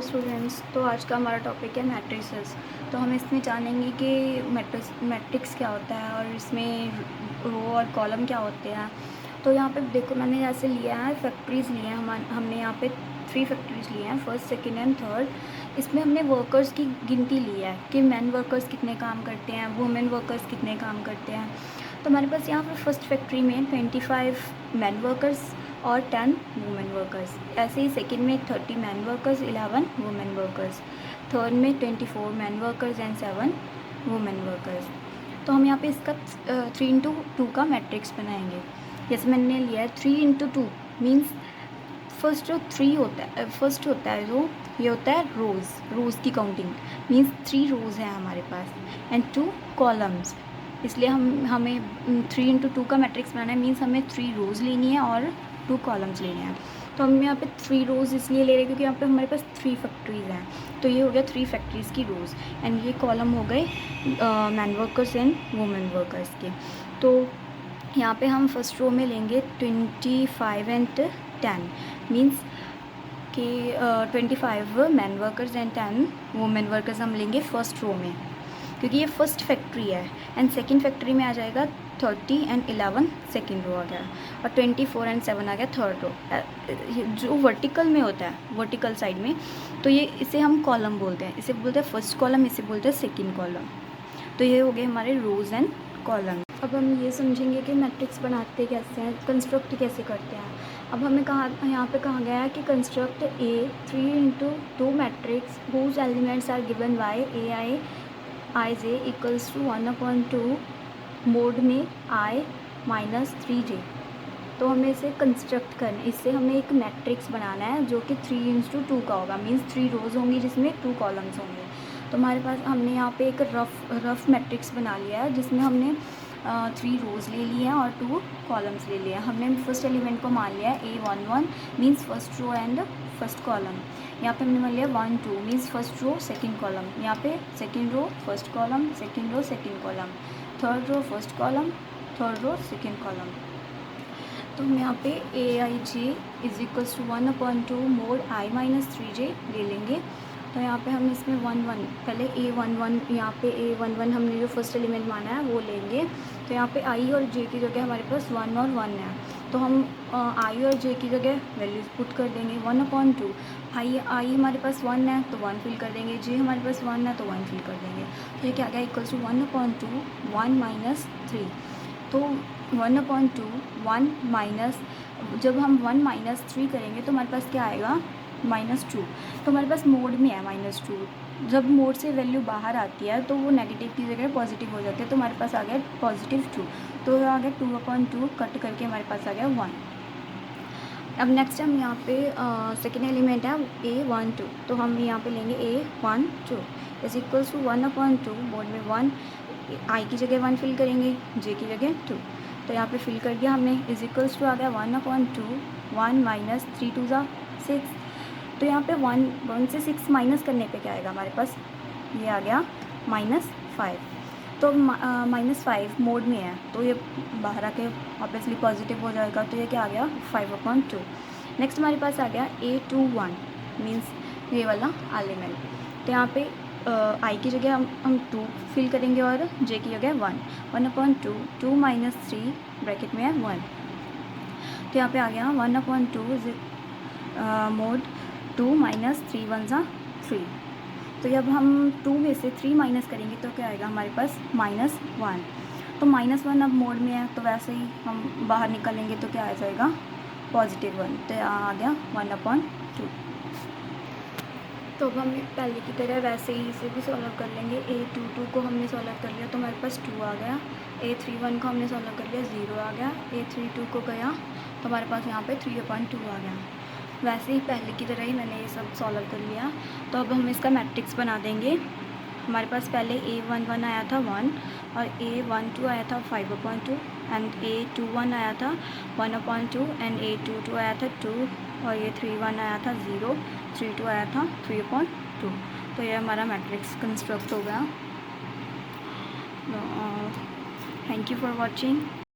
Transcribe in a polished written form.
Students, तो आज का हमारा टॉपिक है मैट्रिसेस। तो हम इसमें जानेंगे कि मैट्रिक्स क्या होता है और इसमें रो और कॉलम क्या होते हैं। तो यहाँ पे देखो, मैंने जैसे लिया है फैक्ट्रीज़ लिए हैं, हमने यहाँ पे 3 फैक्ट्रीज़ लिए हैं, फर्स्ट, सेकंड एंड थर्ड। इसमें हमने वर्कर्स की गिनती ली है कि मैन वर्कर्स कितने काम करते हैं, वुमेन वर्कर्स कितने काम करते हैं। तो हमारे पास यहाँ पर फर्स्ट फैक्ट्री में 25 मैन वर्कर्स और 10 वुमेन वर्कर्स। ऐसे ही सेकंड में 30 man workers, 11 women workers. Third में 24 man workers and 7 women workers. तो हम यहाँ पे इसका 3x2 का मैट्रिक्स बनाएंगे। जैसे मैंने लिया है 3x2 मीन्स फर्स्ट जो 3 होता है, फर्स्ट होता है जो ये होता है रोज़ की काउंटिंग मीन्स 3 रोज़ हैं हमारे पास एंड 2 कॉलम्स। इसलिए हमें 3x2 का मैट्रिक्स बनाना है मीन्स हमें 3 रोज़ लेनी है और 2 कॉलम्स लेने हैं। तो हम यहाँ पे 3 रोज़ इसलिए ले रहे हैं क्योंकि यहाँ पे हमारे पास 3 फैक्ट्रीज़ हैं। तो ये हो गया 3 फैक्ट्रीज़ की रोज़ एंड ये कॉलम हो गए man workers and women workers के। तो यहाँ पे हम फर्स्ट रो में लेंगे 25 एंड 10 मीन्स कि 25 man workers and 10 women workers हम लेंगे फर्स्ट रो में क्योंकि ये फर्स्ट फैक्ट्री है। एंड सेकंड फैक्ट्री में आ जाएगा 30 एंड 11 सेकंड रो आ गया और 24 एंड 7 आ गया थर्ड रो। जो वर्टिकल में होता है, वर्टिकल साइड में, तो ये इसे हम कॉलम बोलते हैं। इसे बोलते हैं फर्स्ट कॉलम, इसे बोलते हैं सेकंड कॉलम। तो ये हो गए हमारे रोज़ एंड कॉलम। अब हम ये समझेंगे कि मैट्रिक्स बनाते कैसे हैं, कंस्ट्रक्ट कैसे करते हैं। अब हमें यहाँ पे कहा गया है कि construct a 3x2 matrix whose elements are given by i j equals to 1/2 mod में i - 3j। तो हमें इसे कंस्ट्रक्ट करना, इससे हमें एक मैट्रिक्स बनाना है जो कि 3x2 का होगा मीन्स 3 रोज़ होंगी जिसमें 2 कॉलम्स होंगे। तो हमारे पास हमने यहाँ पे एक रफ मैट्रिक्स बना लिया है जिसमें हमने 3 रोज़ ले लिए हैं और 2 कॉलम्स ले लिए हैं। हमने फर्स्ट एलिमेंट को मान लिया है A11 means first row and first column. यहाँ पे हमने मान लिया 1 2 means first row second column. यहाँ पे second row first column, second row second column, third row first column, third row second column. तो हम यहाँ पे AIJ is equals to 1/2 mod i - 3j ले लेंगे। तो यहाँ पे हम इसमें 1 1 पहले A11, यहाँ पे A11 हमने जो फर्स्ट एलिमेंट माना है वो लेंगे। तो यहाँ पे i और j की जगह हमारे पास 1 और 1 है, तो हम i और j की जगह वैल्यूज पुट कर देंगे। 1/2 i हमारे पास 1 है तो 1 फिल कर देंगे, j हमारे पास 1 है तो 1 फिल कर देंगे। तो ये क्या आ गया इक्वल्स टू 1/2 1 - 3। तो 1/2 1 माइनस, जब हम 1 - 3 करेंगे तो हमारे पास क्या आएगा -2। तो हमारे पास मोड में है -2। जब मोड से वैल्यू बाहर आती है तो वो नेगेटिव की जगह पॉजिटिव हो जाती है। तो हमारे पास आ गया +2। तो आ गया 2/2 कट करके हमारे पास आ गया 1। अब नेक्स्ट हम यहाँ पे सेकेंड एलिमेंट है A12। तो हम यहाँ पे लेंगे A12 is equals to 1/2 mod में 1, i की जगह 1 फिल करेंगे, j की जगह 2। तो यहाँ पे फिल कर दिया हमने, इज इक्वल्स टू आ गया 1/2 1 - 3 2 6। तो यहाँ पे 1 से 6 माइनस करने पे क्या आएगा हमारे पास, ये आ गया -5। तो -5 मोड में है तो ये बाहर आके ऑब्वियसली पॉजिटिव हो जाएगा। तो ये क्या आ गया 5/2। नेक्स्ट हमारे पास आ गया A21 मीन्स ये वाला एलिमेंट। तो यहाँ पे i की जगह हम 2 फिल करेंगे और j की जगह 1। 1/2 2 - 3 ब्रैकेट में है 1। तो यहाँ पे आ गया 1/2 मोड 2 - 3 1 3। तो जब हम 2 में से 3 माइनस करेंगे तो क्या आएगा हमारे पास -1। तो -1 अब मोड में है तो वैसे ही हम बाहर निकालेंगे तो क्या आ जाएगा +1। तो यहाँ आ गया 1/2। तो अब हम पहले की तरह वैसे ही इसे भी सॉल्व कर लेंगे। A22 को हमने सॉल्व कर लिया तो हमारे पास 2 आ गया। A31 को हमने सॉल्व कर लिया 0 आ गया। A32 को गया तो हमारे पास यहाँ पे 3/2 आ गया। वैसे ही पहले की तरह ही मैंने ये सब सॉल्व कर लिया। तो अब हम इसका मैट्रिक्स बना देंगे। हमारे पास पहले A11 आया था 1 और A12 आया था 5/2 एंड A21 आया था 1/2 एंड A22 आया था 2 और ये 31 आया था 0, 32 आया था 3/2। तो ये हमारा मैट्रिक्स कंस्ट्रक्ट हो गया। Thank you for watching.